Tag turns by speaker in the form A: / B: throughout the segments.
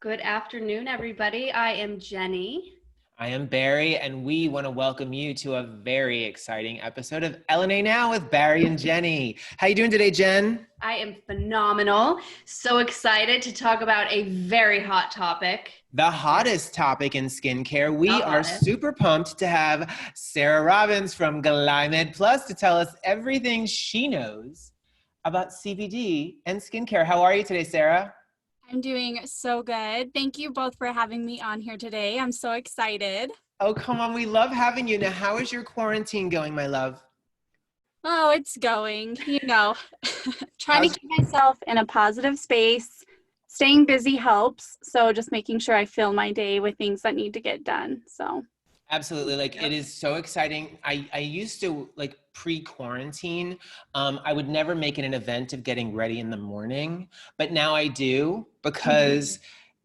A: Good afternoon, everybody. I am Jenny.
B: I am Barry, and we want to welcome you to a very exciting episode of L+A Now with Barry and Jenny. How you doing today, Jen?
A: I am phenomenal. So excited to talk about a very hot topic.
B: The hottest topic in skincare. We are super pumped to have Sarah Robbins from GlyMed Plus to tell us everything she knows about CBD and skincare. How are you today, Sarah?
C: I'm doing so good. Thank you both for having me on here today. I'm so excited.
B: Oh, come on. We love having you. Now, how is your quarantine going, my love?
C: Oh, it's going, trying to keep myself in a positive space. Staying busy helps. So just making sure I fill my day with things that need to get done. So
B: absolutely. It is so exciting. I used to pre-quarantine. I would never make it an event of getting ready in the morning, but now I do because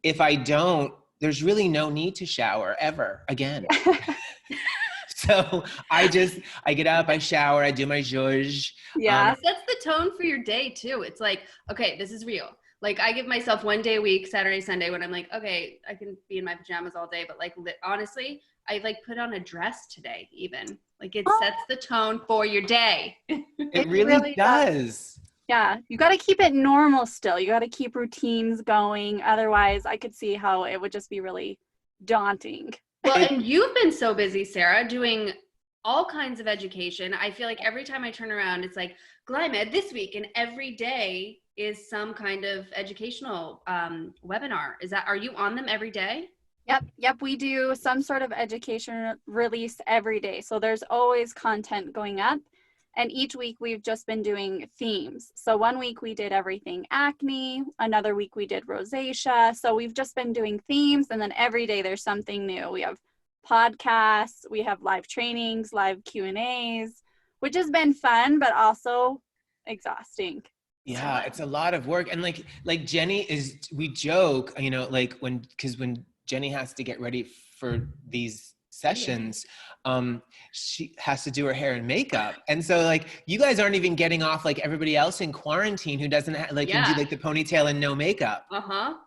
B: if I don't, there's really no need to shower ever again. So I get up, I shower, I do my zhuzh.
A: Yeah. It sets the tone for your day too. It's like, okay, this is real. Like I give myself one day a week, Saturday, Sunday, when I'm like, okay, I can be in my pajamas all day. But honestly, I put on a dress today even. It sets the tone for your day.
B: It really does.
C: Yeah, you got to keep it normal still. You got to keep routines going. Otherwise, I could see how it would just be really daunting.
A: Well, and you've been so busy, Sarah, doing all kinds of education. I feel like every time I turn around, it's like GlyMed this week, and every day is some kind of educational webinar. Are you on them every day?
C: Yep. We do some sort of education release every day. So there's always content going up. And each week we've just been doing themes. So one week we did everything acne. Another week we did rosacea. So we've just been doing themes. And then every day there's something new. We have podcasts. We have live trainings, live Q&As, which has been fun, but also exhausting.
B: Yeah, it's a lot of work. And like Jenny we joke, when Jenny has to get ready for these sessions, she has to do her hair and makeup. And so you guys aren't even getting off like everybody else in quarantine who doesn't can do the ponytail and no makeup.
C: I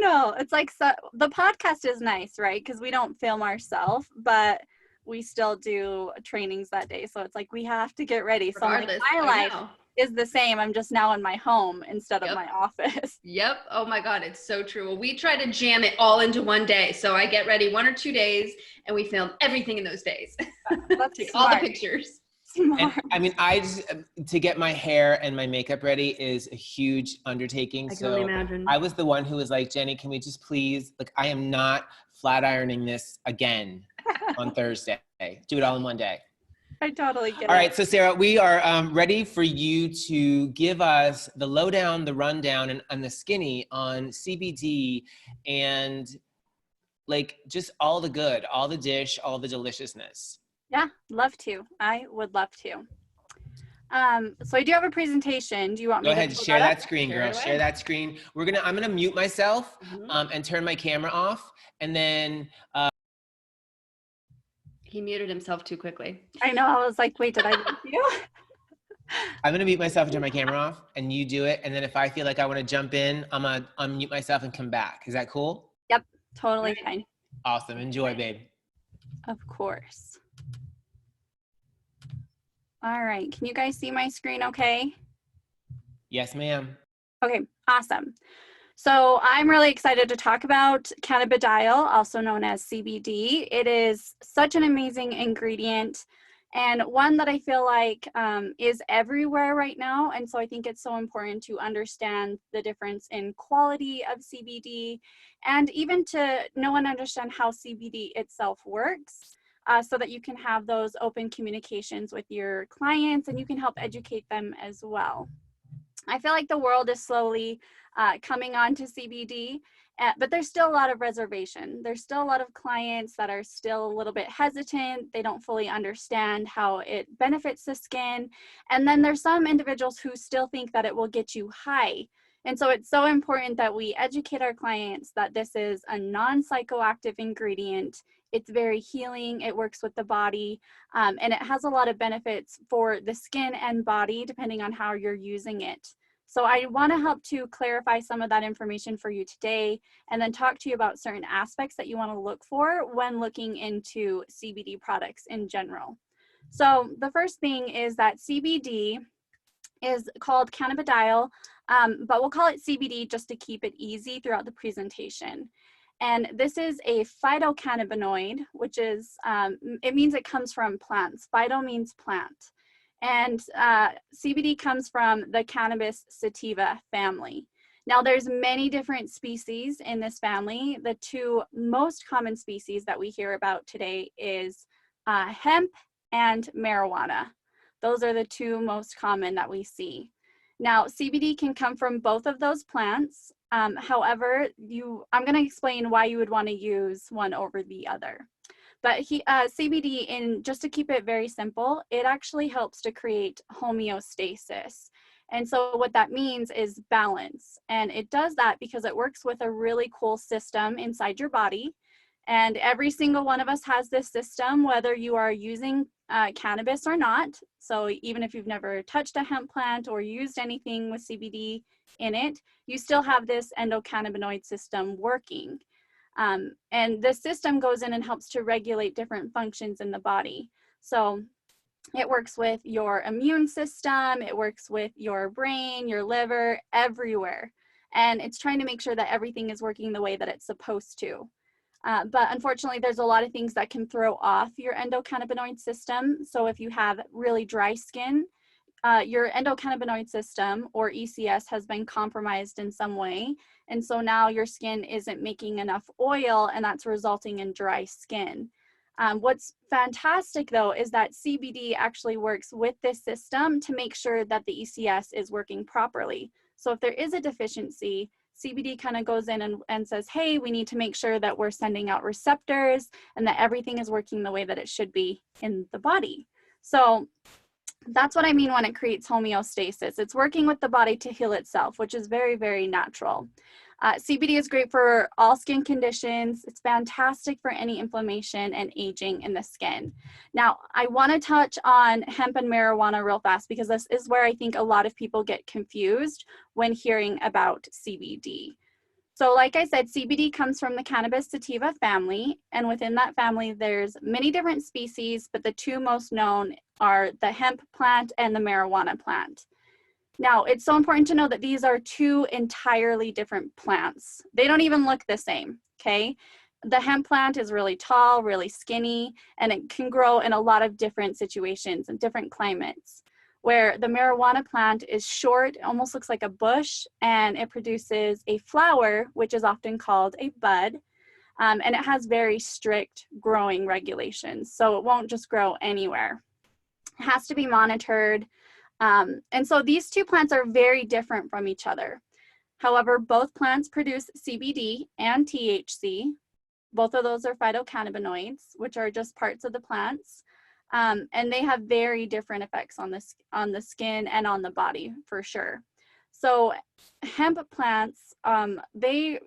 C: know. It's the podcast is nice, right? Because we don't film ourselves, but we still do trainings that day. So it's we have to get ready. So my life is the same. I'm just now in my home instead of my office.
A: Yep. Oh my God. It's so true. Well, we try to jam it all into one day. So I get ready 1 or 2 days and we film everything in those days.
C: That's
A: Take all the pictures.
C: Smart.
B: And, to get my hair and my makeup ready is a huge undertaking.
A: I can only imagine.
B: I was the one who was like, Jenny, can we just please, I am not flat ironing this again on Thursday. Do it all in one day.
C: I totally get it.
B: All right, so Sarah, we are ready for you to give us the lowdown, the rundown, and the skinny on CBD and just all the good, all the dish, all the deliciousness.
C: Yeah, love to. I would love to. So I do have a presentation. Do you want me
B: to go ahead, share that screen,
A: girl.
B: Share that screen. I'm gonna mute myself and turn my camera off, and then.
A: He muted himself too quickly.
C: I know. I was like, wait, did I mute you?
B: I'm going to mute myself and turn my camera off, and you do it. And then if I feel like I want to jump in, I'm going to unmute myself and come back. Is that cool?
C: Yep. Totally fine.
B: Awesome. Enjoy, babe.
C: Of course. All right. Can you guys see my screen okay?
B: Yes, ma'am.
C: Okay. Awesome. So I'm really excited to talk about cannabidiol, also known as CBD. It is such an amazing ingredient and one that I feel like is everywhere right now. And so I think it's so important to understand the difference in quality of CBD and even to know and understand how CBD itself works so that you can have those open communications with your clients and you can help educate them as well. I feel like the world is slowly coming on to CBD, but there's still a lot of reservation. There's still a lot of clients that are still a little bit hesitant. They don't fully understand how it benefits the skin. And then there's some individuals who still think that it will get you high. And so it's so important that we educate our clients that this is a non-psychoactive ingredient. It's very healing. It works with the body, and it has a lot of benefits for the skin and body, depending on how you're using it. So I want to help to clarify some of that information for you today, and then talk to you about certain aspects that you want to look for when looking into CBD products in general. So the first thing is that CBD is called cannabidiol, but we'll call it CBD just to keep it easy throughout the presentation. And this is a phytocannabinoid, which is, it means it comes from plants. Phyto means plant. And CBD comes from the cannabis sativa family. Now there's many different species in this family. The two most common species that we hear about today is hemp and marijuana. Those are the two most common that we see. Now, CBD can come from both of those plants. However, I'm going to explain why you would want to use one over the other. But CBD, just to keep it very simple, it actually helps to create homeostasis. And so what that means is balance. And it does that because it works with a really cool system inside your body. And every single one of us has this system, whether you are using cannabis or not. So even if you've never touched a hemp plant or used anything with CBD in it, you still have this endocannabinoid system working. And this system goes in and helps to regulate different functions in the body. So it works with your immune system, it works with your brain, your liver, everywhere. And it's trying to make sure that everything is working the way that it's supposed to. But unfortunately, there's a lot of things that can throw off your endocannabinoid system. So if you have really dry skin, your endocannabinoid system, or ECS, has been compromised in some way. And so now your skin isn't making enough oil, and that's resulting in dry skin. What's fantastic, though, is that CBD actually works with this system to make sure that the ECS is working properly. So if there is a deficiency, CBD kind of goes in and says, hey, we need to make sure that we're sending out receptors and that everything is working the way that it should be in the body. So that's what I mean when it creates homeostasis. It's working with the body to heal itself, which is very, very natural. CBD is great for all skin conditions. It's fantastic for any inflammation and aging in the skin. Now, I want to touch on hemp and marijuana real fast because this is where I think a lot of people get confused when hearing about CBD. So like I said, CBD comes from the cannabis sativa family, and within that family, there's many different species, but the two most known are the hemp plant and the marijuana plant. Now, it's so important to know that these are two entirely different plants. They don't even look the same, okay? The hemp plant is really tall, really skinny, and it can grow in a lot of different situations and different climates. Where the marijuana plant is short, it almost looks like a bush, and it produces a flower, which is often called a bud, and it has very strict growing regulations, so it won't just grow anywhere. It has to be monitored. And so these two plants are very different from each other. However, both plants produce CBD and THC. Both of those are phytocannabinoids, which are just parts of the plants. And they have very different effects on the skin and on the body, for sure. So hemp plants, they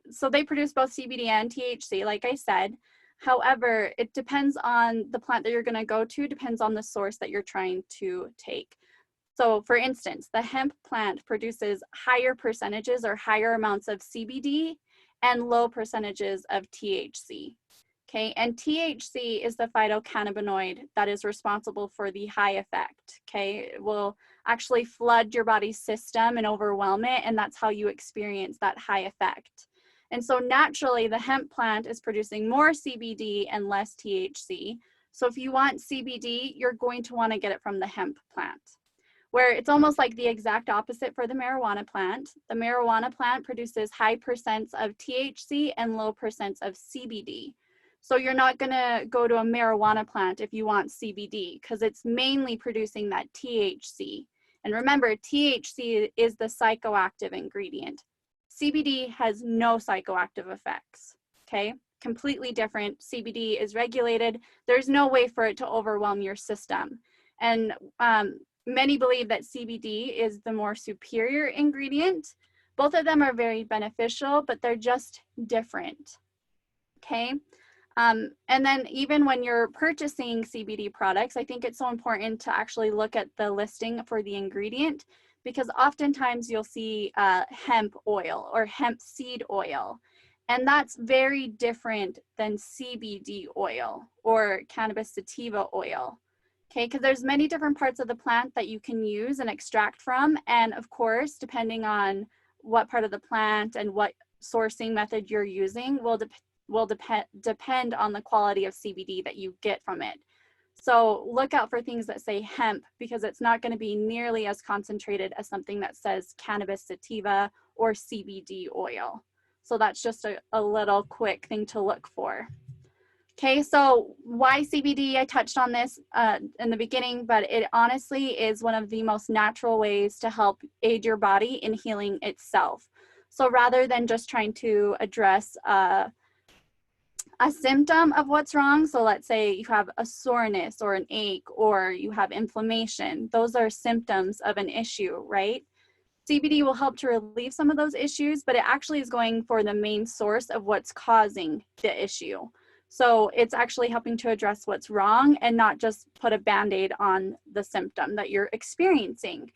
C: produce both CBD and THC, like I said. However, it depends on the plant that you're going to go to, depends on the source that you're trying to take. So for instance, the hemp plant produces higher percentages or higher amounts of CBD and low percentages of THC. Okay, and THC is the phytocannabinoid that is responsible for the high effect. Okay, it will actually flood your body's system and overwhelm it, and that's how you experience that high effect. And so naturally, the hemp plant is producing more CBD and less THC. So if you want CBD, you're going to want to get it from the hemp plant. Where it's almost like the exact opposite for the marijuana plant. The marijuana plant produces high percents of THC and low percents of CBD. So you're not going to go to a marijuana plant if you want CBD because it's mainly producing that THC. And remember, THC is the psychoactive ingredient. CBD has no psychoactive effects, okay? Completely different. CBD is regulated. There's no way for it to overwhelm your system. And many believe that CBD is the more superior ingredient. Both of them are very beneficial, but they're just different, okay? And then even when you're purchasing CBD products, I think it's so important to actually look at the listing for the ingredient because oftentimes you'll see hemp oil or hemp seed oil, and that's very different than CBD oil or cannabis sativa oil. Okay, because there's many different parts of the plant that you can use and extract from, and of course, depending on what part of the plant and what sourcing method you're using will depend on the quality of CBD that you get from it. So look out for things that say hemp, because it's not going to be nearly as concentrated as something that says cannabis sativa or CBD oil. So that's just a little quick thing to look for. Okay, so why CBD? I touched on this in the beginning, but it honestly is one of the most natural ways to help aid your body in healing itself. So rather than just trying to address a symptom of what's wrong, so let's say you have a soreness or an ache or you have inflammation, those are symptoms of an issue, right? CBD will help to relieve some of those issues, but it actually is going for the main source of what's causing the issue. So it's actually helping to address what's wrong and not just put a Band-Aid on the symptom that you're experiencing.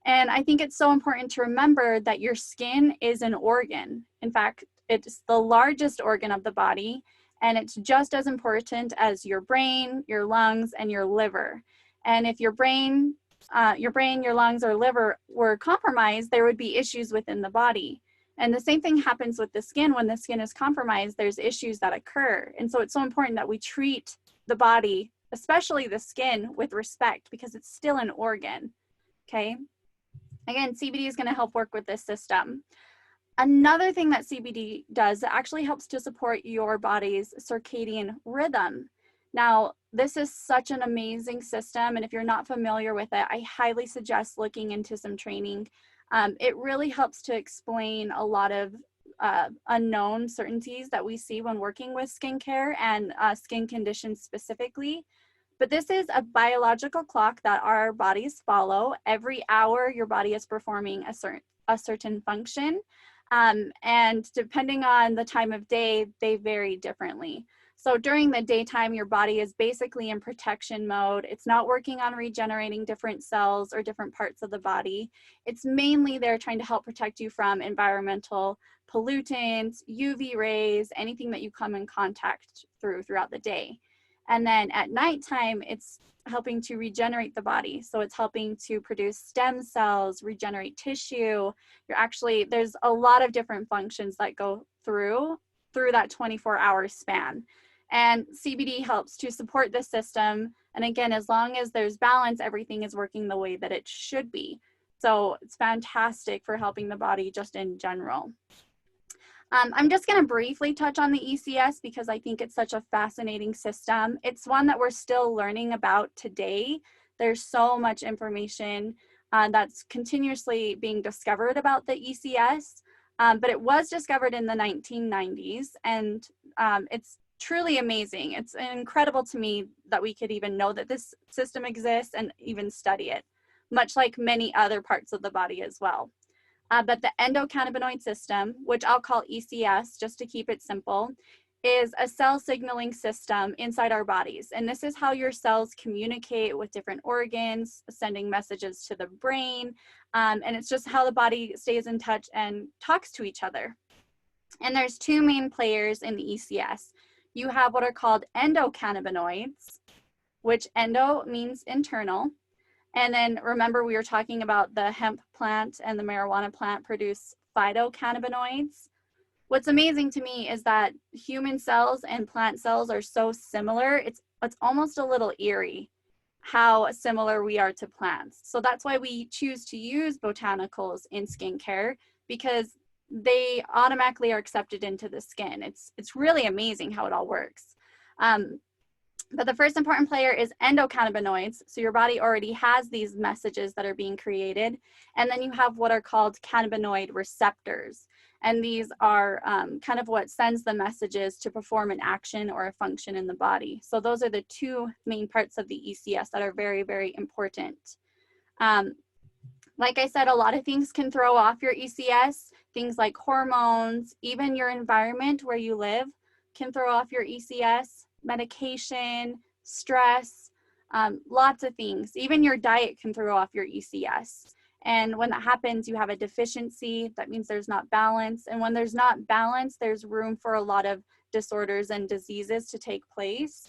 C: And I think it's so important to remember that your skin is an organ. In fact, it's the largest organ of the body, and it's just as important as your brain, your lungs, and your liver. And if your brain, your lungs, or liver were compromised, there would be issues within the body. And the same thing happens with the skin. When the skin is compromised, there's issues that occur. And so it's so important that we treat the body, especially the skin, with respect, because it's still an organ, okay? Again, CBD is going to help work with this system. Another thing that CBD does, it actually helps to support your body's circadian rhythm. Now, this is such an amazing system, and if you're not familiar with it, I highly suggest looking into some training. It really helps to explain a lot of unknown certainties that we see when working with skincare and skin conditions specifically. But this is a biological clock that our bodies follow. Every hour, your body is performing a certain function. And depending on the time of day, they vary differently. So during the daytime, your body is basically in protection mode. It's not working on regenerating different cells or different parts of the body. It's mainly there trying to help protect you from environmental pollutants, UV rays, anything that you come in contact throughout the day. And then at nighttime, it's helping to regenerate the body. So it's helping to produce stem cells, regenerate tissue. There's a lot of different functions that go through that 24-hour span. And CBD helps to support this system. And again, as long as there's balance, everything is working the way that it should be. So it's fantastic for helping the body just in general. I'm just going to briefly touch on the ECS because I think it's such a fascinating system. It's one that we're still learning about today. There's so much information that's continuously being discovered about the ECS, but it was discovered in the 1990s, and it's truly amazing. It's incredible to me that we could even know that this system exists and even study it, much like many other parts of the body as well. But the endocannabinoid system, which I'll call ECS just to keep it simple, is a cell signaling system inside our bodies. And this is how your cells communicate with different organs, sending messages to the brain. And it's just how the body stays in touch and talks to each other. And there's two main players in the ECS. You have what are called endocannabinoids, which endo means internal. And then remember, we were talking about the hemp plant and the marijuana plant produce phytocannabinoids. What's amazing to me is that human cells and plant cells are so similar. It's almost a little eerie how similar we are to plants. So that's why we choose to use botanicals in skincare, because they automatically are accepted into the skin. It's really amazing how it all works. But the first important player is endocannabinoids. So your body already has these messages that are being created. And then you have what are called cannabinoid receptors. And these are kind of what sends the messages to perform an action or a function in the body. So those are the two main parts of the ECS that are very, very important. Like I said, a lot of things can throw off your ECS. Things like hormones, even your environment where you live can throw off your ECS. Medication, stress, lots of things. Even your diet can throw off your ECS. And when that happens, you have a deficiency. That means there's not balance. And when there's not balance, there's room for a lot of disorders and diseases to take place.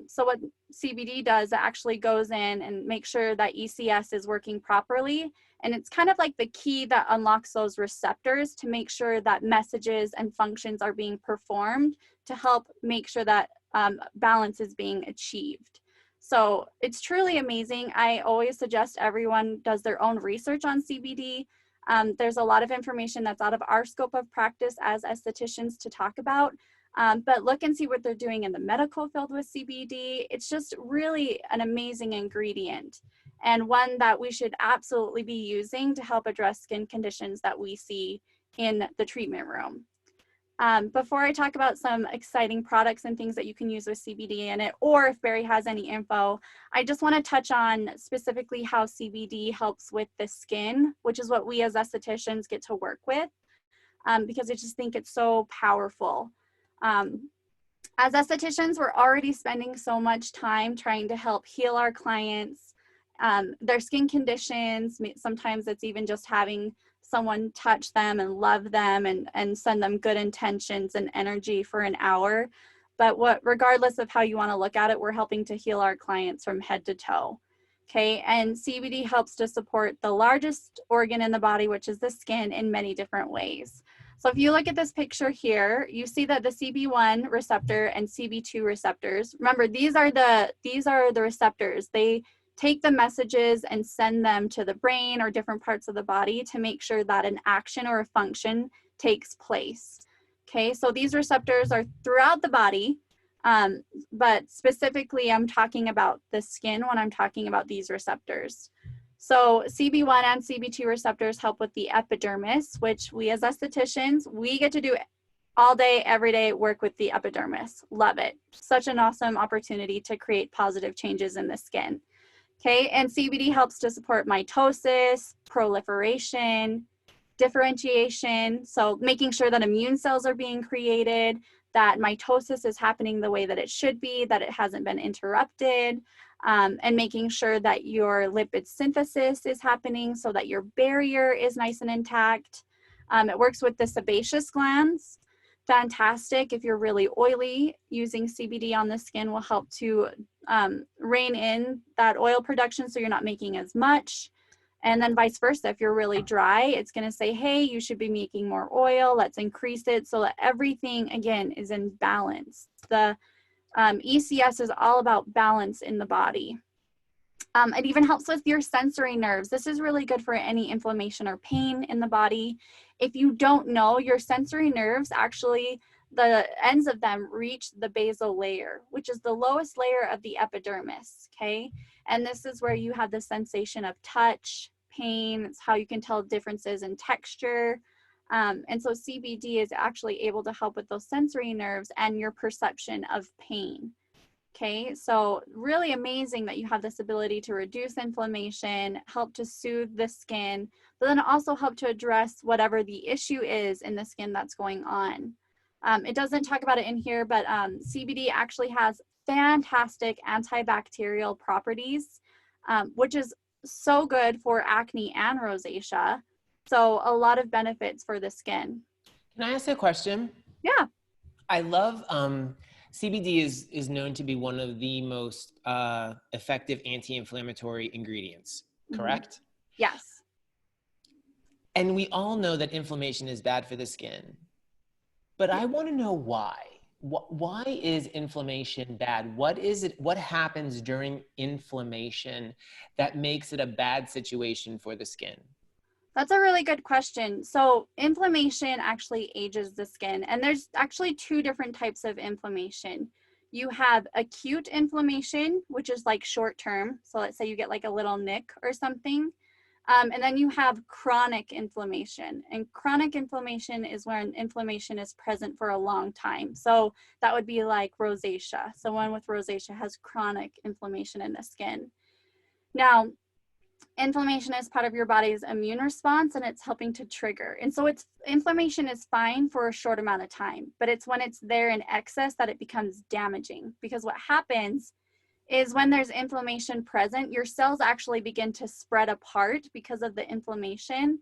C: So what CBD does, it actually goes in and makes sure that ECS is working properly. And it's kind of like the key that unlocks those receptors to make sure that messages and functions are being performed to help make sure that balance is being achieved. So it's truly amazing. I always suggest everyone does their own research on CBD. There's a lot of information that's out of our scope of practice as estheticians to talk about. But look and see what they're doing in the medical field with CBD. It's just really an amazing ingredient, and one that we should absolutely be using to help address skin conditions that we see in the treatment room. Before I talk about some exciting products and things that you can use with CBD in it, or if Barry has any info, I just want to touch on specifically how CBD helps with the skin, which is what we as estheticians get to work with, because I just think it's so powerful. As estheticians, we're already spending so much time trying to help heal our clients, their skin conditions. Sometimes it's even just having someone touch them and love them and send them good intentions and energy for an hour. But regardless of how you want to look at it, we're helping to heal our clients from head to toe. Okay, and CBD helps to support the largest organ in the body, which is the skin, in many different ways. So if you look at this picture here, you see that the CB1 receptor and CB2 receptors, remember, these are the receptors. They take the messages and send them to the brain or different parts of the body to make sure that an action or a function takes place. Okay, so these receptors are throughout the body, but specifically I'm talking about the skin when I'm talking about these receptors. So CB1 and CB2 receptors help with the epidermis, which we as estheticians, we get to do all day, every day, work with the epidermis. Love it. Such an awesome opportunity to create positive changes in the skin. Okay, and CBD helps to support mitosis, proliferation, differentiation, so making sure that immune cells are being created, that mitosis is happening the way that it should be, that it hasn't been interrupted, and making sure that your lipid synthesis is happening so that your barrier is nice and intact. It works with the sebaceous glands. Fantastic. If you're really oily, using CBD on the skin will help to rein in that oil production so you're not making as much. And then vice versa, if you're really dry, it's going to say, hey, you should be making more oil. Let's increase it so that everything, again, is in balance. The ECS is all about balance in the body. It even helps with your sensory nerves. This is really good for any inflammation or pain in the body. If you don't know, your sensory nerves, actually, the ends of them reach the basal layer, which is the lowest layer of the epidermis, okay? And this is where you have the sensation of touch, pain. It's how you can tell differences in texture. And so CBD is actually able to help with those sensory nerves and your perception of pain. Okay, so really amazing that you have this ability to reduce inflammation, help to soothe the skin, but then also help to address whatever the issue is in the skin that's going on. It doesn't talk about it in here, but CBD actually has fantastic antibacterial properties, which is so good for acne and rosacea. So a lot of benefits for the skin.
B: Can I ask a question?
C: Yeah.
B: I love CBD is known to be one of the most effective anti-inflammatory ingredients, correct?
C: Mm-hmm. Yes.
B: And we all know that inflammation is bad for the skin. But I want to know why. Why is inflammation bad? What is it? What happens during inflammation that makes it a bad situation for the skin?
C: That's a really good question. So inflammation actually ages the skin, and there's actually two different types of inflammation. You have acute inflammation, which is like short term. So let's say you get like a little nick or something. And then you have chronic inflammation, and chronic inflammation is when inflammation is present for a long time. So that would be like rosacea. Someone with rosacea has chronic inflammation in the skin. Now, inflammation is part of your body's immune response, and it's helping to trigger. And so inflammation is fine for a short amount of time, but it's when it's there in excess that it becomes damaging, because what happens is when there's inflammation present, your cells actually begin to spread apart because of the inflammation.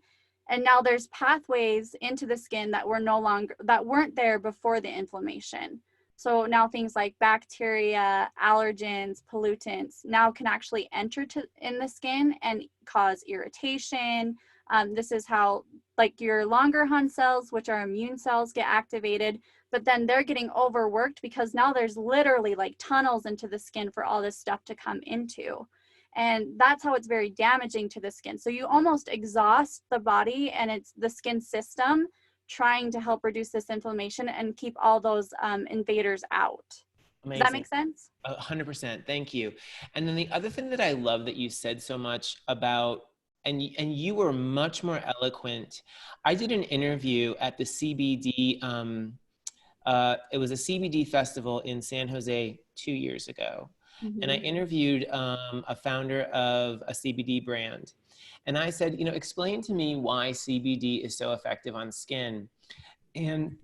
C: And now there's pathways into the skin that weren't there before the inflammation. So now things like bacteria, allergens, pollutants now can actually enter in the skin and cause irritation. This is how like your Langerhans cells, which are immune cells, get activated, but then they're getting overworked because now there's literally like tunnels into the skin for all this stuff to come into. And that's how it's very damaging to the skin. So you almost exhaust the body and it's the skin system trying to help reduce this inflammation and keep all those invaders out.
B: Amazing.
C: Does that make sense?
B: 100%. Thank you. And then the other thing that I love that you said so much about, and you were much more eloquent. I did an interview at the CBD, it was a CBD festival in San Jose 2 years ago. Mm-hmm. And I interviewed a founder of a CBD brand. And I said, explain to me why CBD is so effective on skin. And,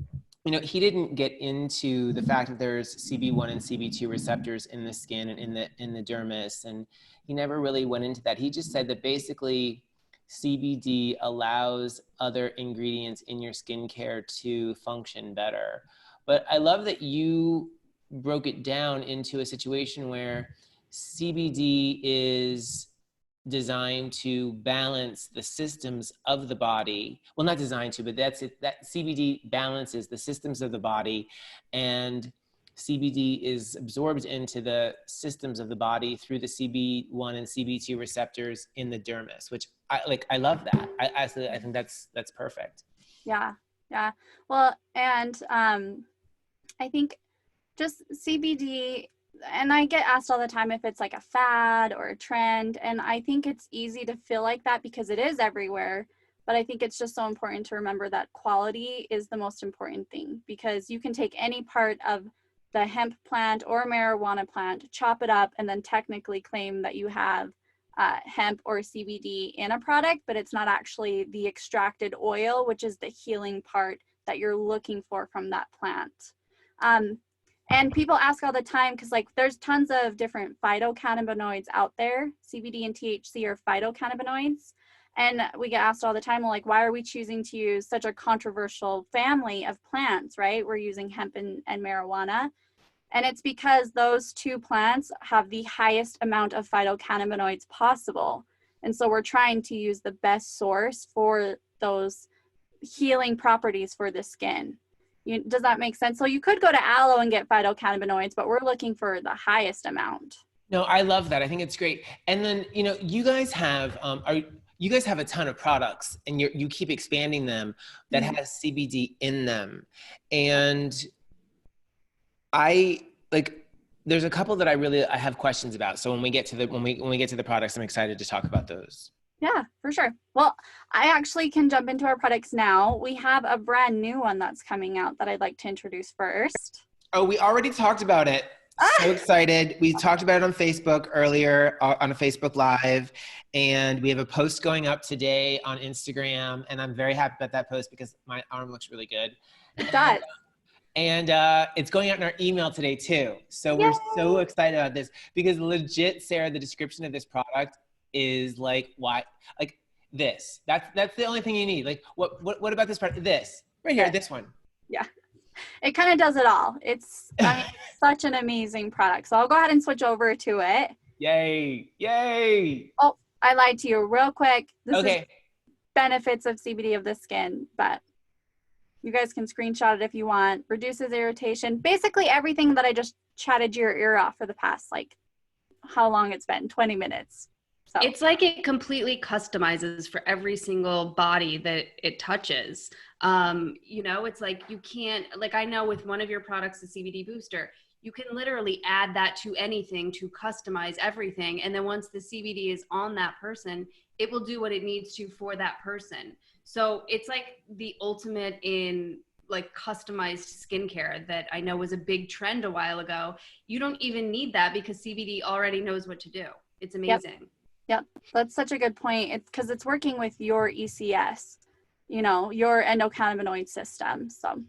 B: he didn't get into the fact that there's CB1 and CB2 receptors in the skin and in the dermis. And he never really went into that. He just said that basically CBD allows other ingredients in your skincare to function better. But I love that you broke it down into a situation where CBD is designed to balance the systems of the body. Well, not designed to, but that's it. That CBD balances the systems of the body, and CBD is absorbed into the systems of the body through the CB1 and CB2 receptors in the dermis, which I love that. I think that's perfect.
C: Yeah. Well, and I think just CBD, and I get asked all the time if it's like a fad or a trend, and I think it's easy to feel like that because it is everywhere, but I think it's just so important to remember that quality is the most important thing, because you can take any part of the hemp plant or marijuana plant, chop it up, and then technically claim that you have hemp or CBD in a product, but it's not actually the extracted oil, which is the healing part that you're looking for from that plant. And people ask all the time, because like there's tons of different phytocannabinoids out there. CBD and THC are phytocannabinoids. And we get asked all the time, well, like, why are we choosing to use such a controversial family of plants, right? We're using hemp and marijuana. And it's because those two plants have the highest amount of phytocannabinoids possible. And so we're trying to use the best source for those healing properties for the skin. Does that make sense? So you could go to aloe and get phytocannabinoids, but we're looking for the highest amount.
B: No, I love that. I think it's great. And then, you guys have a ton of products, and you keep expanding them that has CBD in them. And there's a couple that I have questions about. So when we get to the products, I'm excited to talk about those.
C: Yeah, for sure. Well, I actually can jump into our products now. We have a brand new one that's coming out that I'd like to introduce first.
B: Oh, we already talked about it. So excited. We talked about it on Facebook earlier, on a Facebook Live, and we have a post going up today on Instagram, and I'm very happy about that post because my arm looks really good.
C: It does.
B: And it's going out in our email today too. So Yay! We're so excited about this because legit, Sarah, the description of this product is like, why, like this, that's the only thing you need. Like, what about this part? This right here, this one.
C: Yeah, it kind of does it all. It's such an amazing product. So I'll go ahead and switch over to it.
B: Yay.
C: Oh, I lied to you real quick. This is benefits of CBD of the skin, but you guys can screenshot it if you want. Reduces irritation. Basically everything that I just chatted your ear off for the past, like, how long it's been, 20 minutes. So.
A: It's like it completely customizes for every single body that it touches. It's like you can't, like I know with one of your products, the CBD booster, you can literally add that to anything to customize everything. And then once the CBD is on that person, it will do what it needs to for that person. So it's like the ultimate in like customized skincare that I know was a big trend a while ago. You don't even need that because CBD already knows what to do. It's amazing.
C: Yep. That's such a good point. It's because it's working with your ECS, your endocannabinoid system. So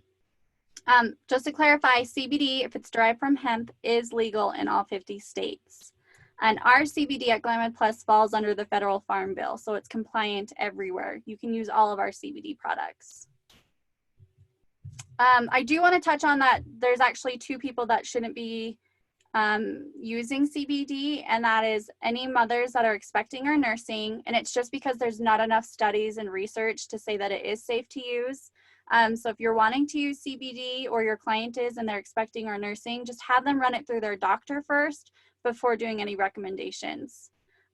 C: Just to clarify, CBD, if it's derived from hemp, is legal in all 50 states. And our CBD at GlyMed Plus falls under the federal farm bill, so it's compliant everywhere. You can use all of our CBD products. I do want to touch on that there's actually 2 people that shouldn't be using CBD, and that is any mothers that are expecting or nursing, and it's just because there's not enough studies and research to say that it is safe to use. So if you're wanting to use CBD, or your client is and they're expecting or nursing, just have them run it through their doctor first before doing any recommendations.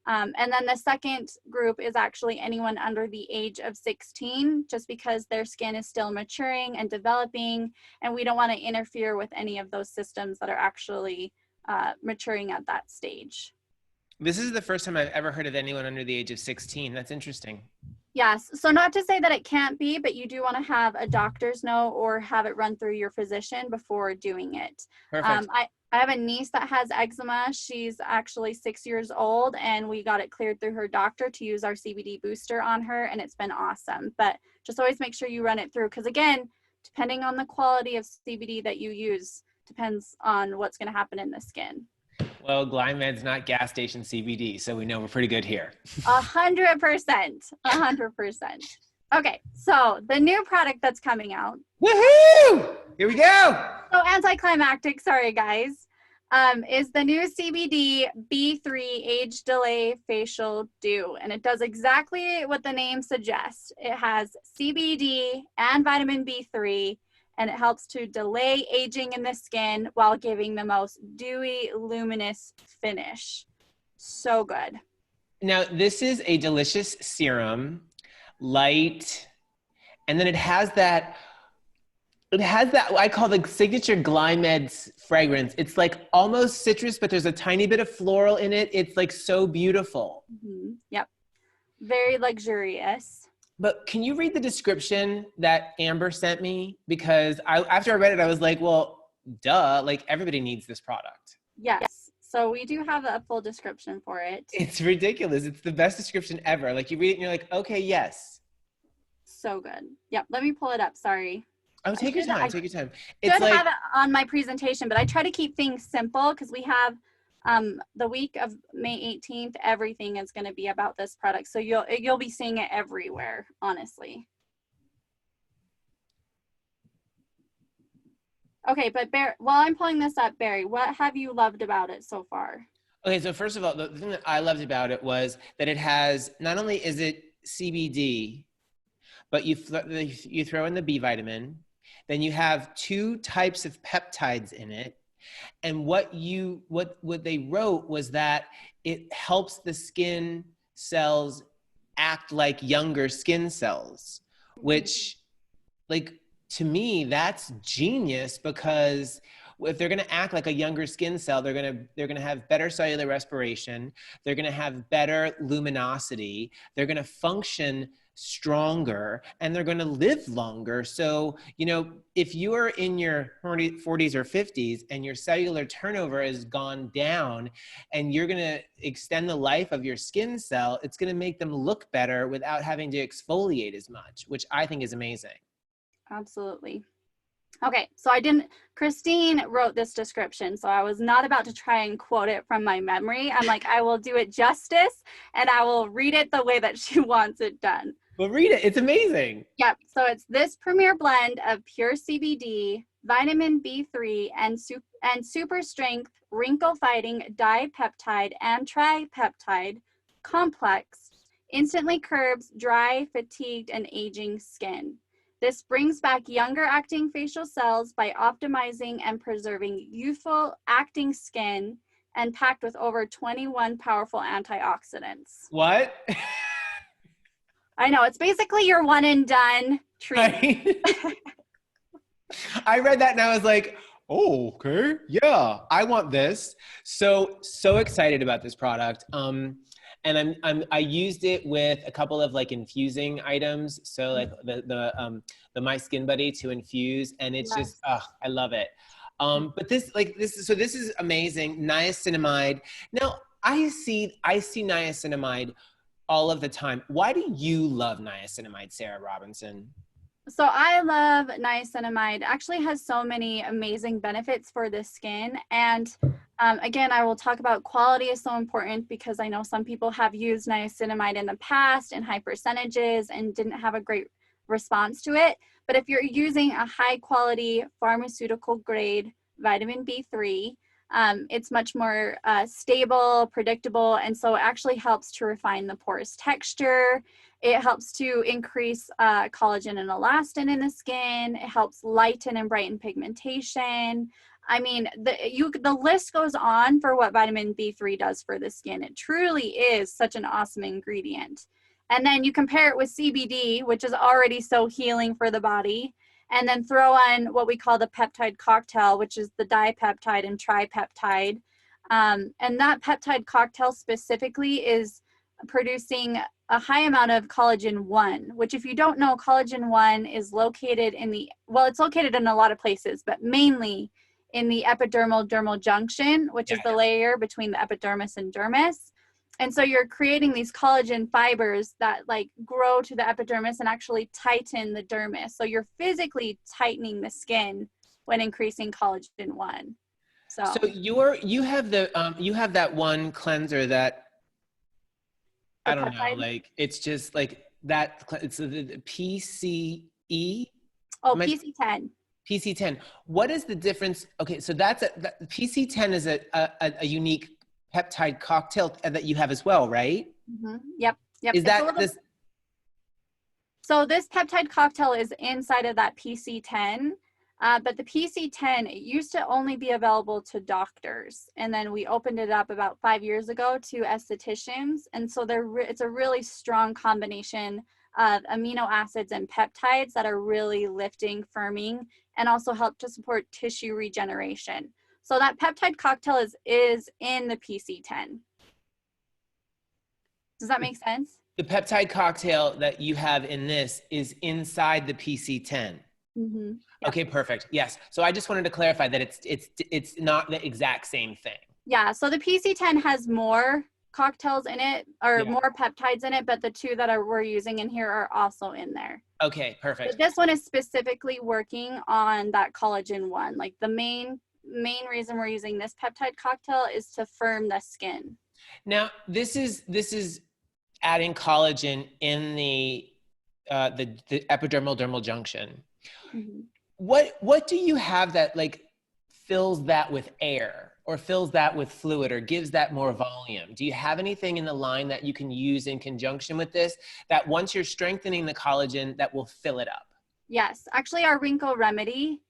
C: And then the second group is actually anyone under the age of 16, just because their skin is still maturing and developing, and we don't want to interfere with any of those systems that are actually maturing at that stage.
B: This is the first time I've ever heard of anyone under the age of 16. That's interesting.
C: Yes. So not to say that it can't be, but you do want to have a doctor's note or have it run through your physician before doing it.
B: Perfect.
C: I have a niece that has eczema. She's actually 6 years old, and we got it cleared through her doctor to use our CBD booster on her, and it's been awesome. But just always make sure you run it through, because again, depending on the quality of CBD that you use, depends on what's going to happen in the skin.
B: Well, GlyMed's not gas station CBD, so we know we're pretty good here.
C: 100%. 100%. Okay, so the new product that's coming out.
B: Woohoo! Here we go.
C: So Anticlimactic, sorry guys, is the new CBD B3 Age Delay Facial Dew. And it does exactly what the name suggests. It has CBD and vitamin B3, and it helps to delay aging in the skin while giving the most dewy, luminous finish. So good.
B: Now, this is a delicious serum, light, and then it has that I call the signature GlyMed fragrance. It's like almost citrus, but there's a tiny bit of floral in it. It's like so beautiful.
C: Mm-hmm. Yep. Very luxurious.
B: But can you read the description that Amber sent me? Because after I read it, I was like, well, duh, like everybody needs this product.
C: Yes. So we do have a full description for it.
B: It's ridiculous. It's the best description ever. Like you read it and you're like, okay, yes.
C: So good. Yep. Let me pull it up. Sorry.
B: Oh, take your time. Take your time.
C: It's like, have it on my presentation, but I try to keep things simple because we have the week of May 18th. Everything is going to be about this product, so you'll be seeing it everywhere. Honestly. Okay, but Barry, while I'm pulling this up, Barry, what have you loved about it so far?
B: Okay, so first of all, the thing that I loved about it was that it has, not only is it CBD, but you throw in the B vitamin. Then you have 2 types of peptides in it. And what they wrote was that it helps the skin cells act like younger skin cells, which, like, to me, that's genius, because if they're going to act like a younger skin cell, they're going to have better cellular respiration. They're going to have better luminosity. They're going to function stronger, and they're going to live longer. So, you know, if you are in your 40s or 50s and your cellular turnover has gone down and you're going to extend the life of your skin cell, it's going to make them look better without having to exfoliate as much, which I think is amazing.
C: Absolutely. Okay, so Christine wrote this description, so I was not about to try and quote it from my memory. I'm like, I will do it justice, and I will read it the way that she wants it done.
B: Well, read it. It's amazing.
C: Yep. So it's this premier blend of pure CBD, vitamin B3, and super strength wrinkle fighting dipeptide and tripeptide complex instantly curbs dry, fatigued, and aging skin. This brings back younger acting facial cells by optimizing and preserving youthful acting skin, and packed with over 21 powerful antioxidants.
B: What?
C: I know, it's basically your one and done treatment.
B: I read that and I was like, oh, okay, yeah, I want this. So excited about this product. And I used it with a couple of like infusing items. So like the My Skin Buddy to infuse, and it's just, I love it. But this is amazing. Niacinamide. Now I see niacinamide all of the time. Why do you love niacinamide, Sarah Robinson?
C: So I love niacinamide. Actually has so many amazing benefits for the skin. And again, I will talk about quality is so important because I know some people have used niacinamide in the past in high percentages and didn't have a great response to it. But if you're using a high quality pharmaceutical grade vitamin B3, it's much more stable, predictable, and so it actually helps to refine the porous texture. It helps to increase collagen and elastin in the skin. It helps lighten and brighten pigmentation. I mean, the list goes on for what vitamin B3 does for the skin. It truly is such an awesome ingredient. And then you compare it with CBD, which is already so healing for the body, and then throw on what we call the peptide cocktail, which is the dipeptide and tripeptide. And that peptide cocktail specifically is producing a high amount of collagen 1, which if you don't know, collagen 1 is located in it's located in a lot of places, but mainly in the epidermal dermal junction, which is the layer between the epidermis and dermis. And so you're creating these collagen fibers that like grow to the epidermis and actually tighten the dermis. So you're physically tightening the skin when increasing collagen 1.
B: So you have that one cleanser that I don't know, like it's just like that. It's the PCE.
C: Oh, PC10.
B: PC10. What is the difference? Okay, so that PC10 is a unique peptide cocktail that you have as well, right?
C: Mm-hmm. Yep.
B: Is that this?
C: So this peptide cocktail is inside of that PC10. But the PC10, it used to only be available to doctors. And then we opened it up about 5 years ago to estheticians. And so it's a really strong combination of amino acids and peptides that are really lifting, firming, and also help to support tissue regeneration. So that peptide cocktail is in the PC10. Does that make sense?
B: The peptide cocktail that you have in this is inside the PC10.
C: Mm-hmm. Yep.
B: Okay, perfect. Yes. So I just wanted to clarify that it's not the exact same thing.
C: Yeah. So the PC10 has more cocktails in it or more peptides in it, but the two that we're using in here are also in there.
B: Okay, perfect.
C: But this one is specifically working on that collagen 1. Like the main reason we're using this peptide cocktail is to firm the skin.
B: Now, this is adding collagen in the epidermal dermal junction.
C: Mm-hmm.
B: What do you have that like fills that with air or fills that with fluid or gives that more volume? Do you have anything in the line that you can use in conjunction with this that once you're strengthening the collagen that will fill it up?
C: Yes, actually our wrinkle remedy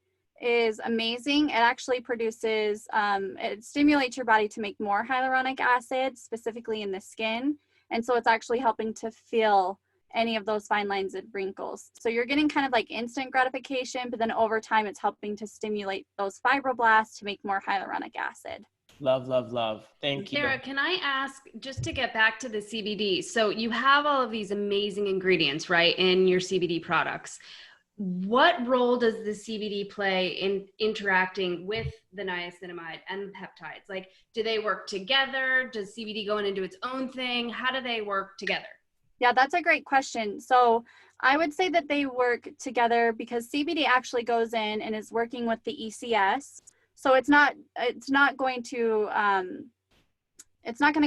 C: is amazing. It actually produces, it stimulates your body to make more hyaluronic acid, specifically in the skin. And so it's actually helping to fill any of those fine lines and wrinkles. So you're getting kind of like instant gratification, but then over time it's helping to stimulate those fibroblasts to make more hyaluronic acid.
B: Love, love, love. Thank you.
A: Sarah, can I ask, just to get back to the CBD, so you have all of these amazing ingredients, right, in your CBD products. What role does the CBD play in interacting with the niacinamide and the peptides? Like, do they work together? Does CBD go in and do its own thing? How do they work together?
C: Yeah, that's a great question. So I would say that they work together because CBD actually goes in and is working with the ECS. So it's not going to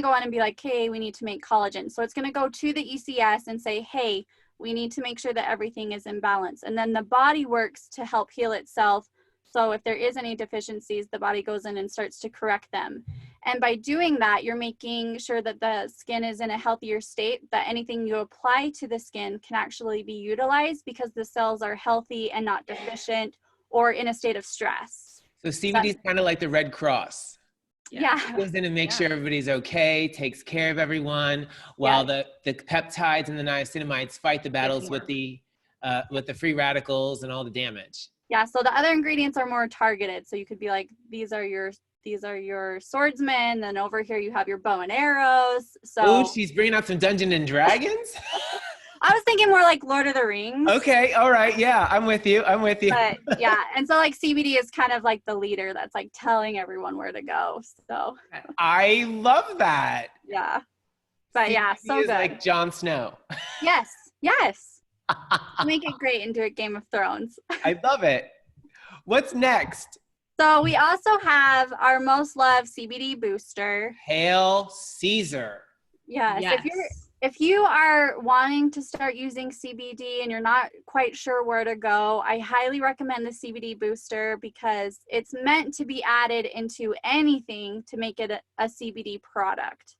C: go on and be like, hey, we need to make collagen. So it's going to go to the ECS and say, hey, we need to make sure that everything is in balance. And then the body works to help heal itself. So if there is any deficiencies, the body goes in and starts to correct them. And by doing that, you're making sure that the skin is in a healthier state, that anything you apply to the skin can actually be utilized because the cells are healthy and not deficient or in a state of stress.
B: So CBD is kind of like the Red Cross.
C: Yeah.
B: It goes in and makes sure everybody's okay, takes care of everyone, while the peptides and the niacinamides fight the battles with the free radicals and all the damage.
C: Yeah, so the other ingredients are more targeted. So you could be like, these are your swordsmen, and over here you have your bow and arrows. So
B: oh, she's bringing out some Dungeons and Dragons?
C: I was thinking more like Lord of the Rings.
B: Okay, all right, yeah, I'm with you.
C: But yeah, and so like CBD is kind of like the leader that's like telling everyone where to go. So
B: I love that.
C: Yeah. But
B: CBD
C: yeah, so
B: is
C: good.
B: like Jon Snow.
C: Yes. Make it great into a Game of Thrones.
B: I love it. What's next?
C: So we also have our most loved CBD booster.
B: Hail Caesar.
C: Yes.
A: Yes.
C: If you are wanting to start using CBD and you're not quite sure where to go, I highly recommend the CBD booster because it's meant to be added into anything to make it a CBD product.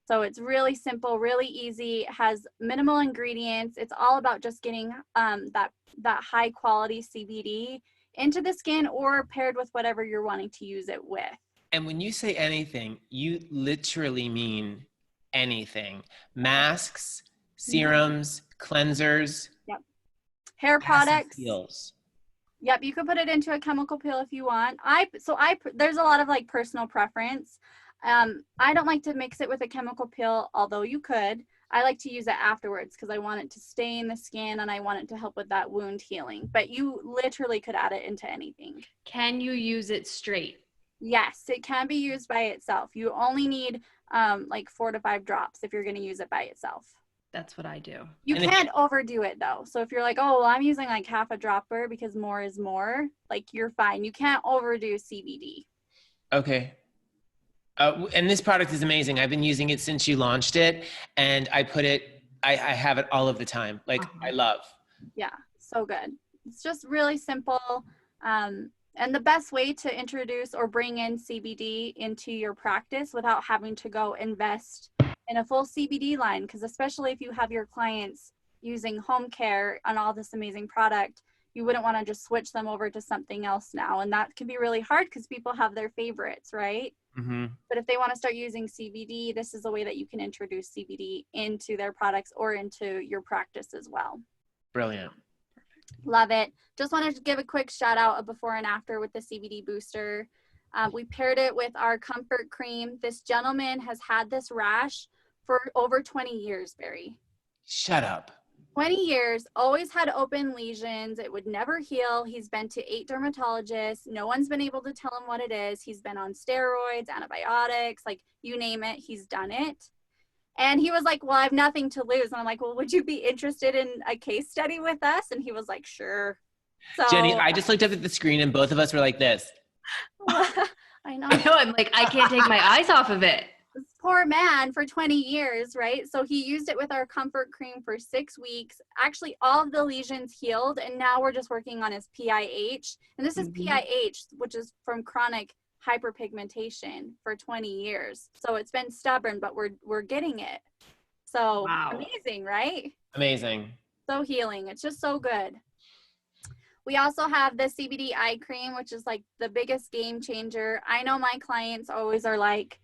C: So it's really simple, really easy, it has minimal ingredients. It's all about just getting that high quality CBD into the skin or paired with whatever you're wanting to use it with.
B: And when you say anything, you literally mean anything. Masks, serums, cleansers.
C: Yep. Hair products.
B: Peels.
C: Yep, you could put it into a chemical peel if you want. There's a lot of like personal preference. I don't like to mix it with a chemical peel, although you could. I like to use it afterwards because I want it to stay in the skin and I want it to help with that wound healing. But you literally could add it into anything.
A: Can you use it straight?
C: Yes, it can be used by itself. You only need like 4 to 5 drops if you're going to use it by itself.
A: That's what I do.
C: You can't overdo it though. So if you're like, oh, well, I'm using like half a dropper because more is more, like you're fine. You can't overdo CBD.
B: Okay. And this product is amazing. I've been using it since you launched it, and I have it all of the time. Like I love.
C: Yeah, so good. It's just really simple. And the best way to introduce or bring in CBD into your practice without having to go invest in a full CBD line, because especially if you have your clients using home care on all this amazing product, you wouldn't want to just switch them over to something else now. And that can be really hard because people have their favorites, right?
B: Mm-hmm.
C: But if they want to start using CBD, this is a way that you can introduce CBD into their products or into your practice as well.
B: Brilliant.
C: Love it. Just wanted to give a quick shout out of before and after with the CBD booster. We paired it with our comfort cream. This gentleman has had this rash for over 20 years, Barry.
B: Shut up.
C: 20 years, always had open lesions. It would never heal. He's been to 8 dermatologists. No one's been able to tell him what it is. He's been on steroids, antibiotics, like you name it, he's done it. And he was like, well, I have nothing to lose. And I'm like, well, would you be interested in a case study with us? And he was like, sure. So
B: Jenny, I just looked up at the screen and both of us were like this.
C: I know.
A: I'm like, I can't take my eyes off of it.
C: This poor man for 20 years, right? So he used it with our comfort cream for 6 weeks. Actually, all of the lesions healed, and now we're just working on his PIH. And this is PIH, which is from chronic hyperpigmentation for 20 years. So it's been stubborn, but we're getting it. So Amazing, right?
B: Amazing.
C: So healing. It's just so good. We also have the CBD Eye Cream, which is like the biggest game changer. I know my clients always are like,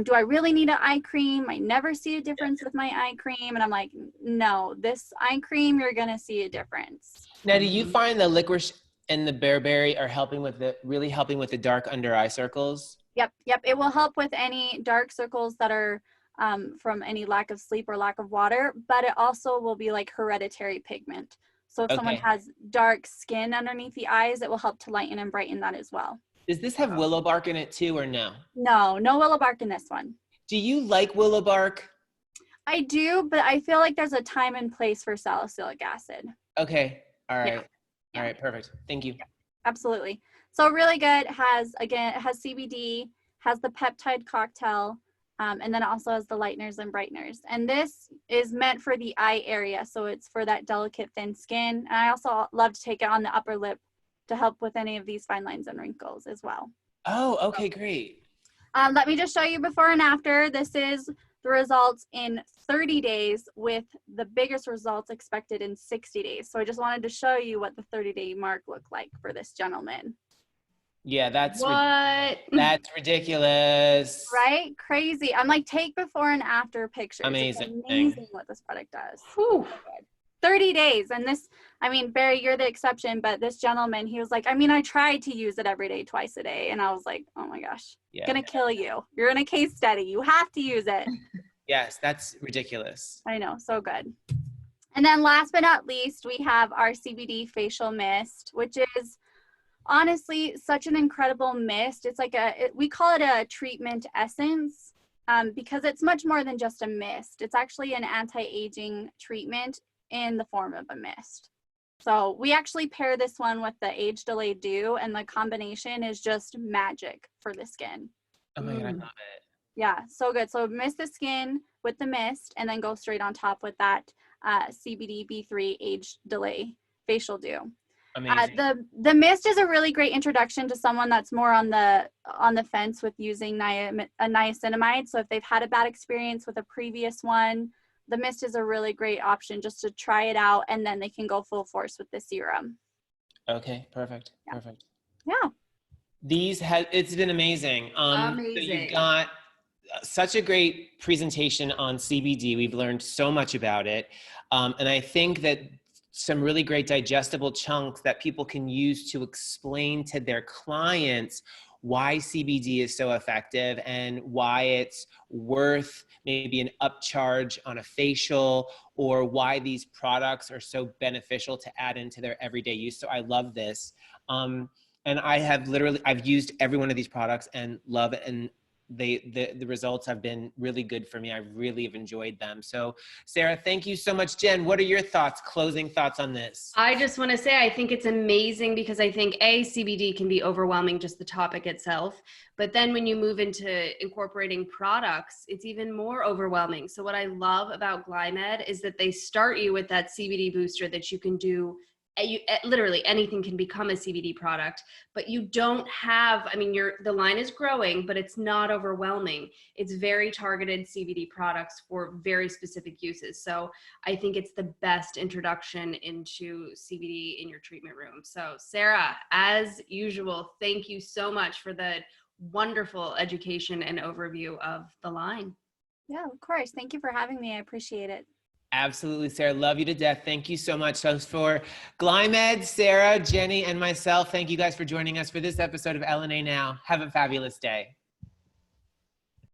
C: do I really need an eye cream? I never see a difference with my eye cream. And I'm like, no, this eye cream, you're going to see a difference.
B: Now, do you find the licorice and the bearberry are really helping with the dark under eye circles?
C: Yep. It will help with any dark circles that are from any lack of sleep or lack of water, but it also will be like hereditary pigment. So if someone has dark skin underneath the eyes, it will help to lighten and brighten that as well.
B: Does this have willow bark in it too, or no?
C: No willow bark in this one.
B: Do you like willow bark?
C: I do, but I feel like there's a time and place for salicylic acid.
B: Okay. All right.
C: Yeah.
B: All right. Perfect. Thank you.
C: Yeah, absolutely. So really good. It has CBD, has the peptide cocktail, and then it also has the lighteners and brighteners. And this is meant for the eye area. So it's for that delicate, thin skin. And I also love to take it on the upper lip to help with any of these fine lines and wrinkles as well.
B: Oh, okay, great.
C: Let me just show you before and after. This is the results in 30 days with the biggest results expected in 60 days. So I just wanted to show you what the 30-day mark looked like for this gentleman.
B: Yeah, that's
C: That's
B: ridiculous.
C: Right? Crazy. I'm like, take before and after pictures.
B: Amazing.
C: It's amazing what this product does. Whew. 30 days. And this, I mean, Barry, you're the exception, but this gentleman, he was like, I mean, I tried to use it every day, twice a day. And I was like, oh my gosh, gonna kill you. You're in a case study. You have to use it.
B: Yes, that's ridiculous.
C: I know. So good. And then last but not least, we have our CBD Facial Mist, which is honestly such an incredible mist. It's like we call it a treatment essence because it's much more than just a mist. It's actually an anti-aging treatment. in the form of a mist. So we actually pair this one with the Age Delayed Dew, and the combination is just magic for the skin.
B: Oh my God, I love it.
C: Yeah, so good. So mist the skin with the mist, and then go straight on top with that CBD B3 Age Delay Facial Dew.
B: Amazing.
C: The mist is a really great introduction to someone that's more on the fence with using niacinamide. So if they've had a bad experience with a previous one, the mist is a really great option just to try it out, and then they can go full force with the serum.
B: Okay, perfect.
C: Yeah.
B: Perfect.
C: Yeah.
B: It's been amazing.
A: Amazing.
B: So you got such a great presentation on CBD. We've learned so much about it. And I think that some really great digestible chunks that people can use to explain to their clients why CBD is so effective and why it's worth maybe an upcharge on a facial, or why these products are so beneficial to add into their everyday use. So I love this. And I've used every one of these products and love it. And the results have been really good for me. I really have enjoyed them. So Sarah, thank you so much. Jen, what are your thoughts, closing thoughts on this?
A: I just want to say, I think it's amazing because I think CBD can be overwhelming, just the topic itself. But then when you move into incorporating products, it's even more overwhelming. So what I love about GlyMed is that they start you with that CBD booster that you can do. Literally anything can become a CBD product, but you don't have, the line is growing, but it's not overwhelming. It's very targeted CBD products for very specific uses. So I think it's the best introduction into CBD in your treatment room. So Sarah, as usual, thank you so much for the wonderful education and overview of the line.
C: Yeah, of course. Thank you for having me. I appreciate it.
B: Absolutely, Sarah. Love you to death. Thank you so much. So for GlyMed, Sarah, Jenni, and myself, thank you guys for joining us for this episode of L+A Now. Have a fabulous day.